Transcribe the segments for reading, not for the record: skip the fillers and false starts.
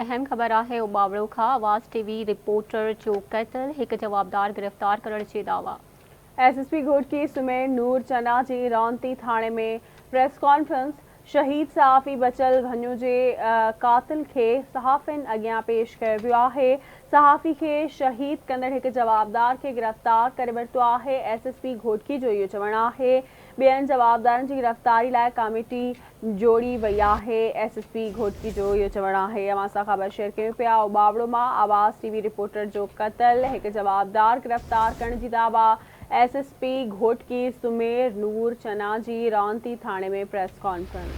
अहम ख़बर आहे उबावड़ो खां आवाज़ टीवी रिपोर्टर जो क़त्ल, हिकु जवाबदार गिरफ़्तार करण जी दावा। एसएसपी घोटकी सुमेर नूर चना जी रौनती थाणे में प्रेस कॉन्फ्रेंस। शहीद सहाफ़ी बचल घन्यो जे कातिल के सहाफ़िन अॻियां पेश कयो वियो आहे। सहाफ़ी के शहीद कंदड़ हिकु जवाबदार के गिरफ़्तार करे वरितो आहे। एसएसपी घोटकी जो इहो चवणु आहे। ॿियनि जवाबदारनि जी गिरफ़्तारी लाइ कमेटी जोड़ी वई आहे। एसएसपी घोटकी जो इहो चवणु आहे। अवां सां ख़बर शेयर कयूं पिया। उबावड़ो मां आवाज़ टीवी रिपोर्टर जो क़त्ल, हिकु जवाबदार गिरफ़्तार करण जी दावा। एसएसपी घोटकी सुमेर नूर चना जी रौनती थाणे में प्रेस कॉन्फ्रेंस।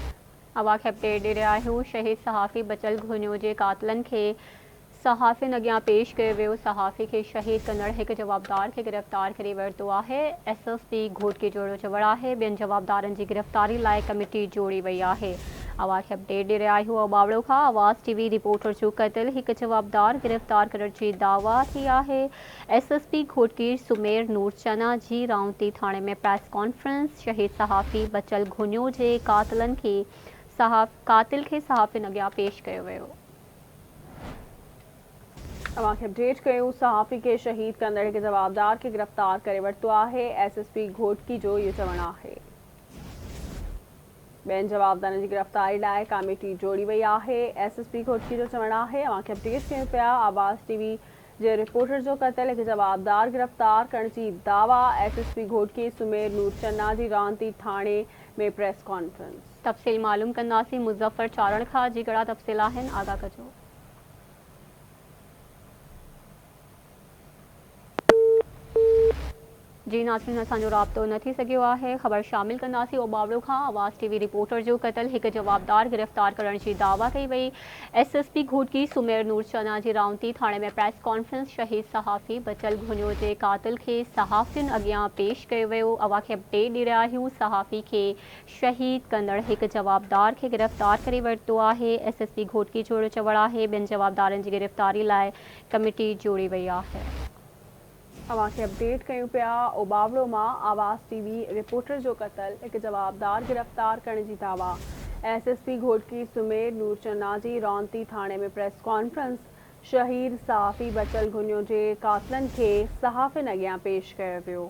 अवां खे अपडेट ॾेई रहिया आहियूं। शहीद सहाफ़ी बचल घुन्यो जे कातिलनि खे सहाफ़िन अॻियां पेश कयो वियो। सहाफ़ी खे शहीद कंदड़ हिकु जवाबदार खे गिरफ़्तार करे वरितो आहे। एसएसपी घोटकी जो चवणु आहे। ॿियनि जवाबदारनि जी गिरफ़्तारी लाइ कमेटी जोड़ी वई आहे। अवां खे अपडेट ॾेई रहिया आहियूं। उबावड़ो खां आवाज़ टीवी रिपोर्टर जो क़त्ल, हिकु जवाबदार गिरफ़्तार करण जी दावा थी आहे। एसएसपी घोटकी सुमेर नूर चना जी रौनती थाणे में प्रेस कॉन्फ्रेंस। शहीद सहाफ़ी बचल घुन्यो जे कातिल खे सहाफ़िन अॻियां पेश कयो वियो। अवां खे अपडेट कयूं। सहाफ़ी के शहीद कंदड़ हिकु जवाबदार के गिरफ़्तार करे वरितो आहे। एसएसपी घोटकी जो इहो चवणु आहे। ॿियनि जवाबदारनि जी गिरफ़्तारी लाइ कमेटी जोड़ी वई आहे। एसएसपी घोटकी जो चवणु आहे। अवां खे अपडेट कयूं पिया। आवाज़ टीवी जे रिपोर्टर जो क़त्ल, हिकु जवाबदार गिरफ़्तार करण जी दावा। एसएसपी घोटकी सुमेर नूर चना जी रौनती थाणे में प्रेस कॉन्फ्रेंस। तफ़सील मालूम कंदासीं। मुज़फ़र चारण खां जी कहिड़ा तफ़सील आहिनि, आगाह कजो। जी नाज़रीन, असांजो राब्तो न थी सघियो आहे। ख़बर शामिल कंदासीं। उबावड़ो खां आवाज़ टीवी रिपोर्टर जो क़त्ल, हिकु जवाबदार गिरफ़्तार करण जी दावा कई वई। एसएसपी घोटकी सुमेर नूर चना जी रौनती थाणे में प्रेस कॉन्फ्रेंस। शहीद सहाफ़ी बचल घुन्यो जे कातिल खे सहाफ़िन अॻियां पेश कयो वियो। अवां खे अपडेट ॾेई रहिया आहियूं। सहाफ़ी खे शहीद कंदड़ हिकु जवाबदार खे गिरफ़्तार करे वरितो आहे। एसएसपी घोटकी जो चवणु आहे। ॿियनि जवाबदारनि जी गिरफ़्तारी लाइ कमेटी जोड़ी वई आहे। अवां खे अपडेट कयूं पिया। उबावड़ो मां आवाज़ टीवी रिपोर्टर जो क़त्ल, हिकु जवाबदार गिरफ़्तार करण जी दावा। एसएसपी घोटकी सुमेर नूर चना जी रौनती थाणे में प्रेस कॉन्फ्रेंस। शहीद सहाफ़ी बचल घुन्यो जे कातिलनि खे सहाफ़िन अॻियां पेश कयो वियो।